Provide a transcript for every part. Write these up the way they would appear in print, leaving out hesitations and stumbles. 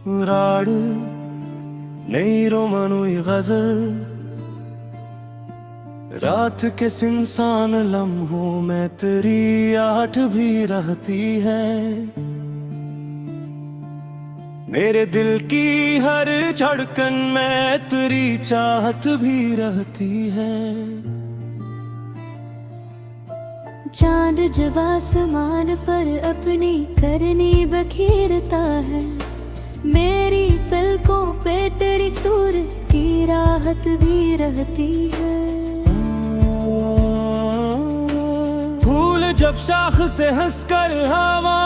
Rod नई रोमनोई गजल, रात के सिंसान लम्हों में तेरी आहट भी रहती है। मेरे दिल की हर धड़कन में तेरी चाहत भी रहती है। चांद जब आसमान पर अपनी करनी बखेरता है, मेरी पलकों पे तेरी सूरत की राहत भी रहती है। फूल जब शाख से हंसकर हवा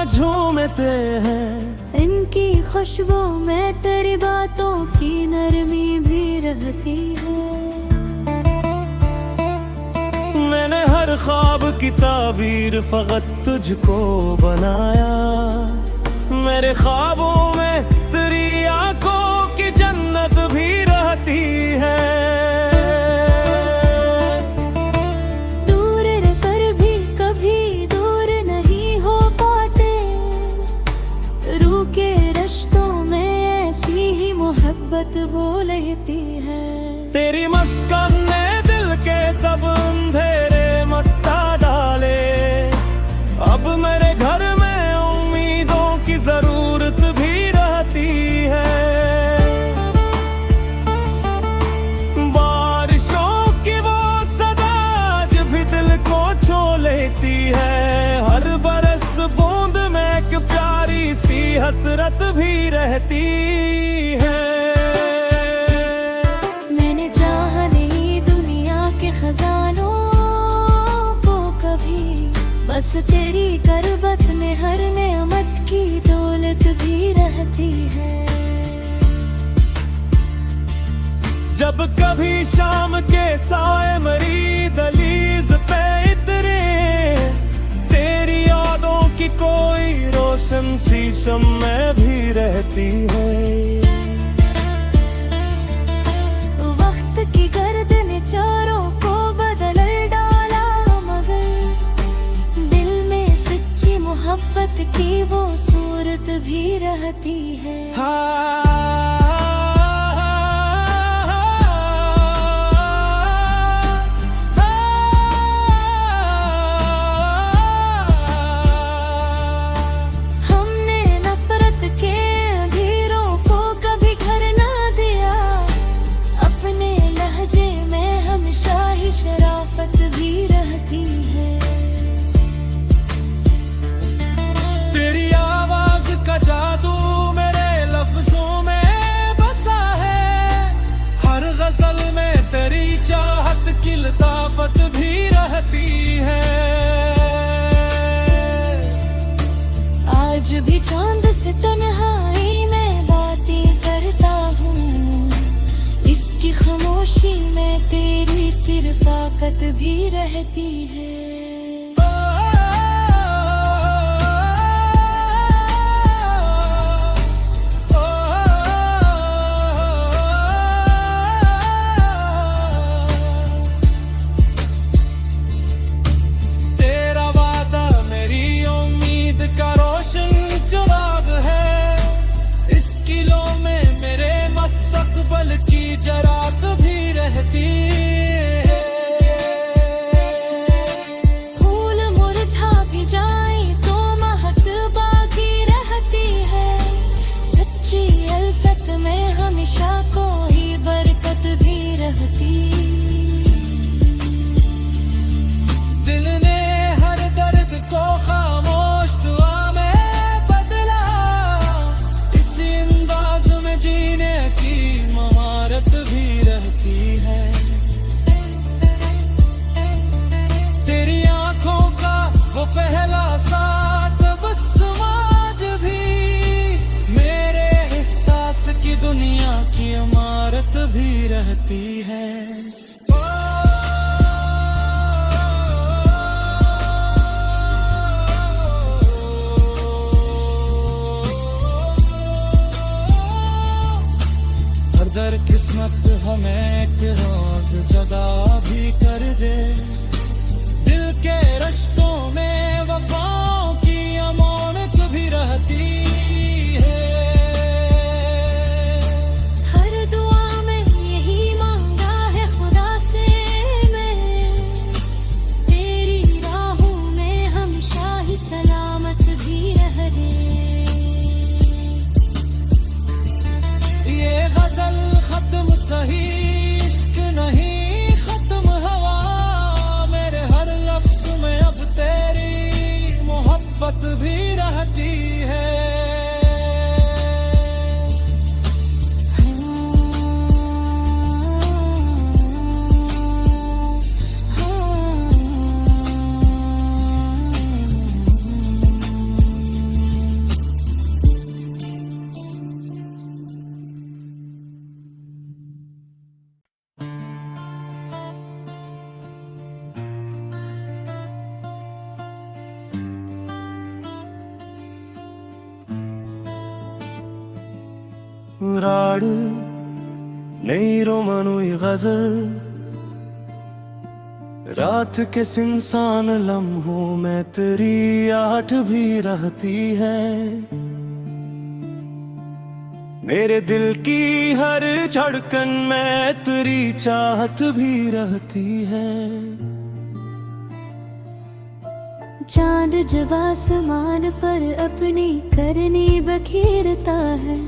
झूमते हैं, इनकी खुशबू में तेरी बातों की नरमी भी रहती है। मैंने हर ख्वाब की ताबीर फकत तुझको बनाया। मेरे ख्वाबों में तेरी आंखों की जन्नत भी रहती है। दूर रहकर भी कभी दूर नहीं हो पाते, रूह के रिश्तों में ऐसी ही मोहब्बत वो रहती है। तेरी मुस्कान ने दिल के सब अंधेरे मट्टा डाले। अब मेरे घर में उम्मीदों की जरूरत भी रहती है। बारिशों की वो सदा आज भी दिल को छू लेती है। हर बरस बूंद में एक प्यारी सी हसरत भी रहती है। खजानों को कभी, बस तेरी करबत में हर नेमत की दौलत भी रहती है। जब कभी शाम के साए मरी दलीज पे इतरे, तेरी यादों की कोई रोशन सी शम्मे भी रहती है। वक्त की गर्दन चारों मोहब्बत की वो सूरत भी रहती है। हमने नफरत के अंधेरों को कभी घर ना दिया, अपने लहजे में हमेशा ही शराफत भी रहती है। का जादू मेरे लफ्जों में बसा है। हर गजल में तेरी चाहत की लताफत भी रहती है। आज भी चांद से तन्हाई में बातें करता हूँ, इसकी खामोशी में तेरी सिरफाकत भी रहती है। चिराग है, इस किलो में मेरे मुस्तकबल की जरात भी रहती है। फूल मुरझा भी जाए तो महक बाकी रहती है। सच्ची अल्फत में हमेशा कोई बरकत भी रहती। दिल ने हर दर्द को खामोश दुआ भी रहती है। तेरी आंखों का वो पहला साथ बस आज भी मेरे एहसास की दुनिया की इमारत भी रहती है। दर किस्मत हमें एक रोज जगा भी कर दे। दिल के रिश्तों में वफाओं की अमानत भी रहती है। सही इश्क नहीं खत्म हवा, मेरे हर लफ्ज में अब तेरी मोहब्बत भी रहती है। राड नई रोमनोई गजल, रात के सिंसान लम्हों में तेरी आहट भी रहती है। मेरे दिल की हर धड़कन में तेरी चाहत भी रहती है। चांद जब आसमान पर अपनी करनी बखेरता है,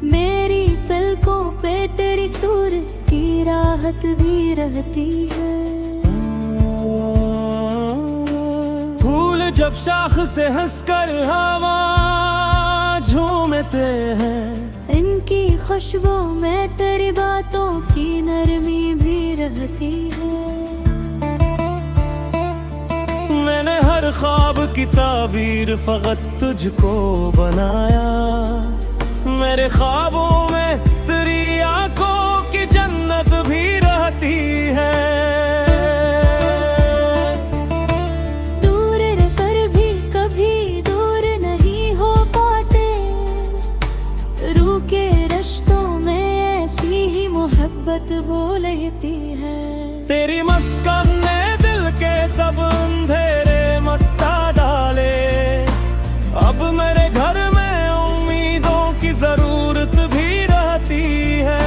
मेरी पलकों पे तेरी सूरत की राहत भी रहती है। फूल जब शाख से हंसकर हवा झूमते हैं, इनकी खुशबू में तेरी बातों की नरमी भी रहती है। मैंने हर ख्वाब की ताबीर फकत तुझको बनाया, मेरे ख्वाबों में तेरी आंखों की जन्नत भी रहती है। दूर रहकर भी कभी दूर नहीं हो पाते, रूह के रिश्तों में ऐसी ही मोहब्बत वो रहती है। तेरी मुस्कान ने दिल के सब अंधेरे मट्टा डाले, अब मेरे घर में उम्मीदों की जरूरत भी रहती है।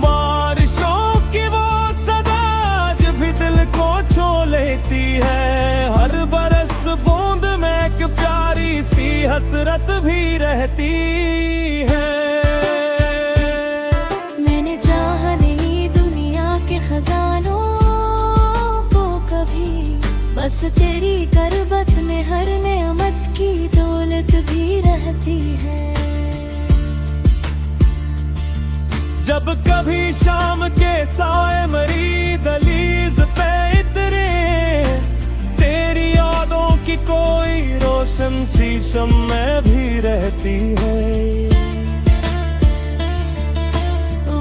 बारिशों की वो सदा आज भी दिल को छू लेती है, हर बरस बूंद में एक प्यारी सी हसरत भी रहती है। मैंने चाहा नहीं दुनिया के खजानों को कभी, बस तेरी करबत में हर नेमत की दौलत भी रहती है। जब कभी शाम के साए मरी दलीज पे इतरे, तेरी यादों की कोई रोशन सी शम्मे भी रहती है।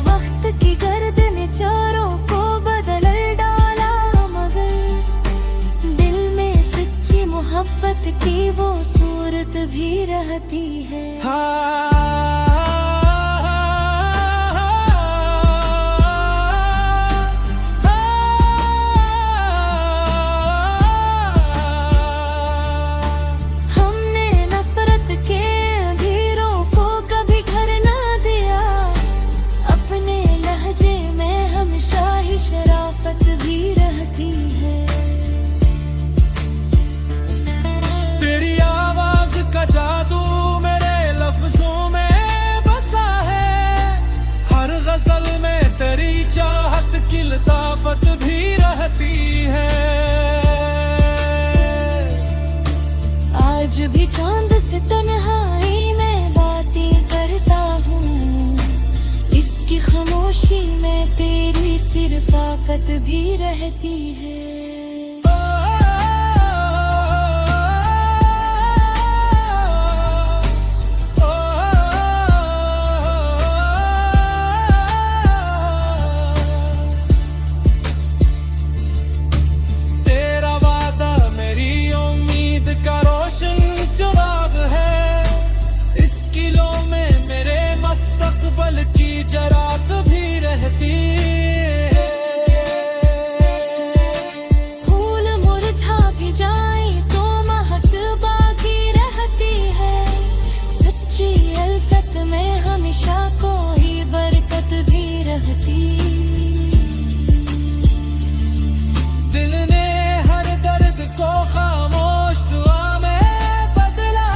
वक्त की गर्द ने चारों को बदल डाला, मगर दिल में सच्ची मोहब्बत की वो सूरत भी रहती है। हमने नफरत के अंधेरों को कभी घर ना दिया, अपने लहजे में हमेशा ही शराफत भी रहती है। तेरी आवाज का जादू मेरे लफ्जों में बसा है, हर गजल में तेरी चाहत की लताफत भी रहती है। आज भी चांद से तन्हाई में बातें करता हूँ, इसकी खामोशी में तेरी सिर्फ आकत भी रहती है। जरात भी रहती है। फूल मुरझा भी जाए तो महक बाकी रहती है, सच्ची अल्फत में हमेशा कोई बरकत भी रहती। दिल ने हर दर्द को खामोश दुआ में बदला,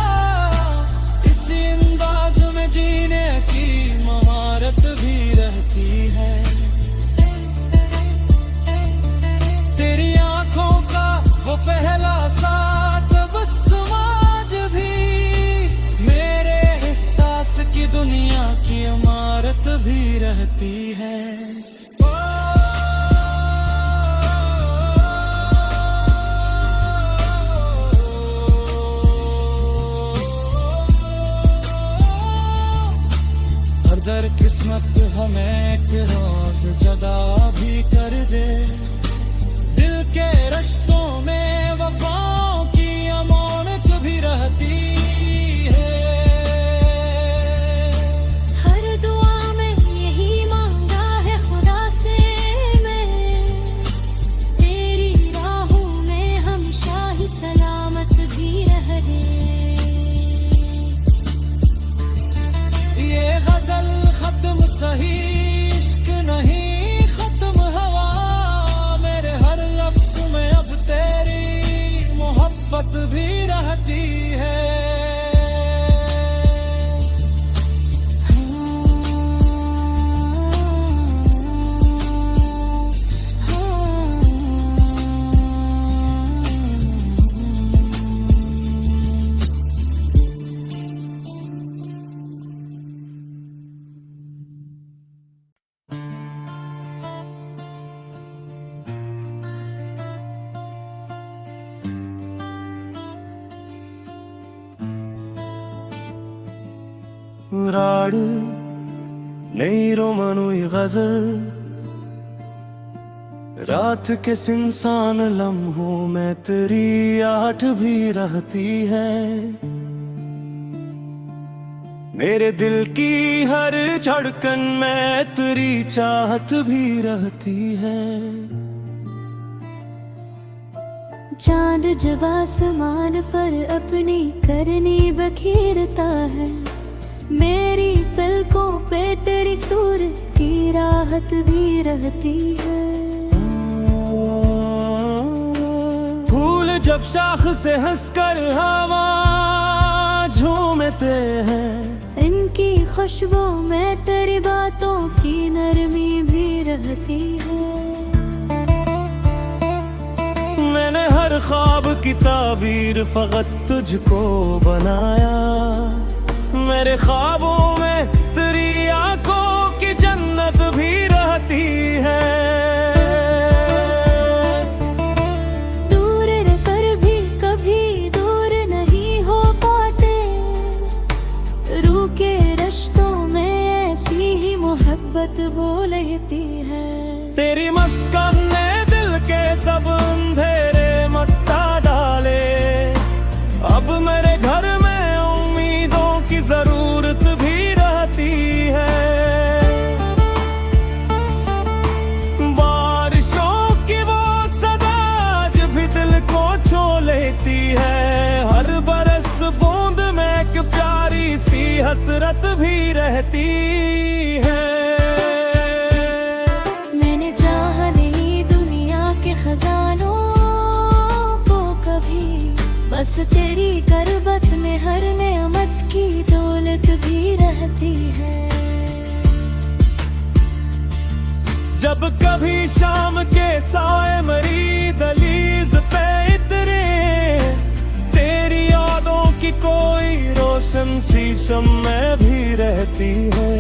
इसी अंदाज में जीने दुनिया की इमारत भी रहती है। अगर किस्मत हमें एक रोज जगा भी कर दे, दिल के रिश्तों में वफाओं की अमानत भी रहती है। हर दुआ में यही मांगा है खुदा से मैं, तेरी राहों में हमेशा ही सलामत भी रहे। ये गजल खत्म सही, इश्क नहीं खत्म हवा, मेरे हर लफ्ज में अब तेरी मोहब्बत भी रहती है। राड नई रोमनुई गजल, रात के सिंसान लम्हों में तेरी आहट भी रहती है। मेरे दिल की हर धड़कन में तेरी चाहत भी रहती है। चांद जब आसमान पर अपनी करनी बखेरता है, मेरी पलकों पे तेरी सूरत की राहत भी रहती है। फूल जब शाख से हंसकर हवा झूमते हैं, इनकी खुशबू में तेरी बातों की नरमी भी रहती है। मैंने हर ख्वाब की ताबीर फकत तुझको बनाया, मेरे ख्वाबों में तेरी आंखों की जन्नत भी रहती है। दूर रहकर भी कभी दूर नहीं हो पाते, रूह के रिश्तों में ऐसी ही मोहब्बत वो रहती है। तेरी मुस्कान ने दिल के सब अंधेरे मट्टा डाले, अब मेरे घर में जरूरत भी रहती है। बारिशों की वो सदा आज भी दिल को छू लेती है, हर बरस बूंद में एक प्यारी सी हसरत भी रहती है। मैंने चाहा नहीं दुनिया के खजानों को कभी, बस तेरी करबत में हर नेमत की दौलत भी रहती है। जब कभी शाम के साए मरी दलीज पे इतरे, तेरी यादों की कोई रोशन सी शम्मे भी रहती है।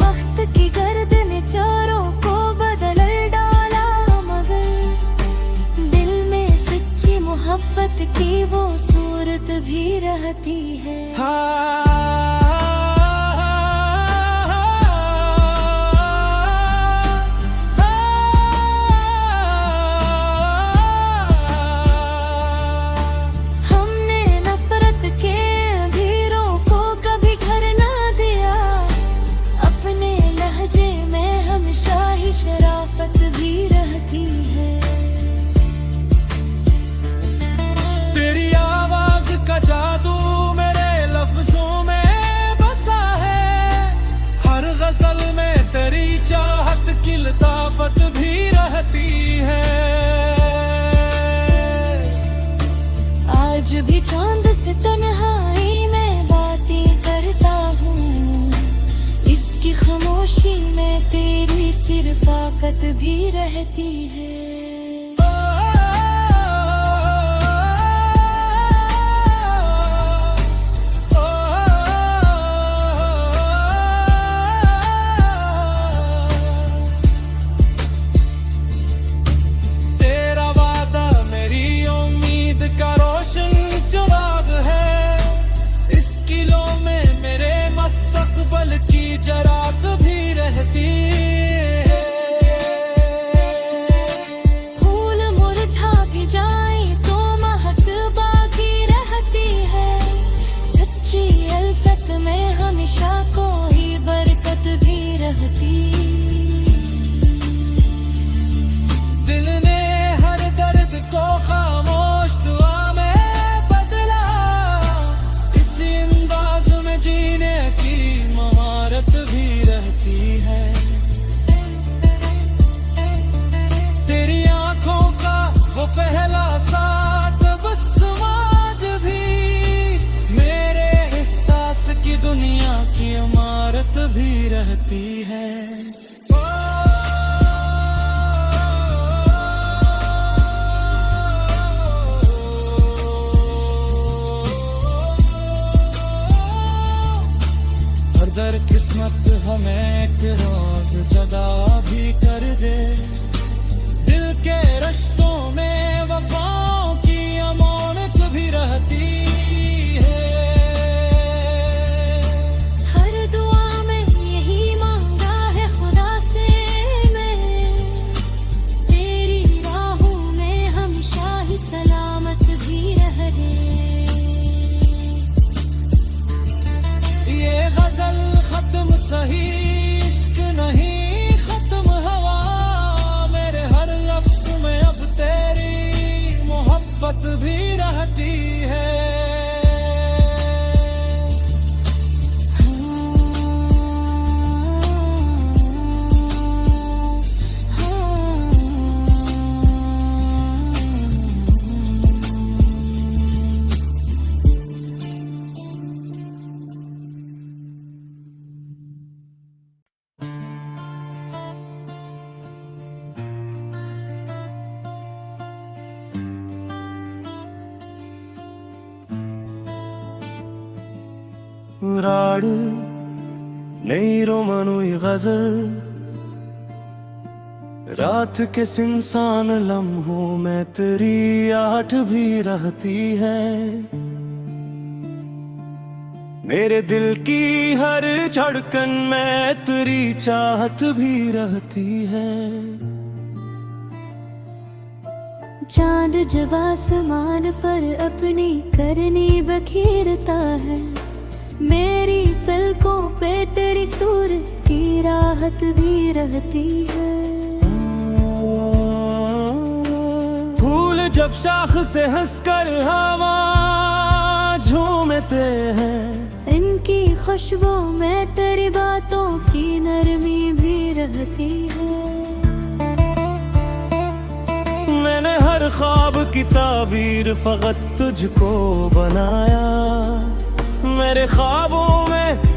वक्त की गर्द ने चारों को बदल डाला, मगर दिल में सच्ची मोहब्बत की वो सूरत भी रहती है। हमने नफरत के अंधेरों को कभी घर ना दिया, अपने लहजे में हमेशा ही शराफत भी रहती है। तेरी आवाज का जादू मेरे लफ्जों में बसा है, हर गजल में तेरी चाहत की लताफत भी रहती है। आज भी चांद से तन्हाई में बातें करता हूँ, इसकी खामोशी में तेरी सिरफाकत भी रहती है। रहती है। अगर किस्मत हमें एक रोज जदा भी कर दे, दिल के रिश्तों में वफाओं की अमानत भी रहती है। हर दुआ में यही मांगा है खुदा से मैं, तेरी राहों में हमेशा ही सलामत भी रहे। ये गजल खत्म सही, इश्क नहीं खत्म हवा, मेरे हर लफ्ज में अब तेरी मोहब्बत भी रहती है। राड नई रोमनुई गजल, रात के इंसान लम्हों में तेरी आहट भी रहती है। मेरे दिल की हर धड़कन में तेरी चाहत भी रहती है। चांद जब आसमान पर अपनी करनी बखेरता है, मेरी पलकों पे तेरी सूरत की राहत भी रहती है। फूल जब शाख से हंसकर हवा झूमते हैं, इनकी खुशबू में तेरी बातों की नरमी भी रहती है। मैंने हर ख्वाब की ताबीर फकत तुझको बनाया, मेरे ख्वाबों में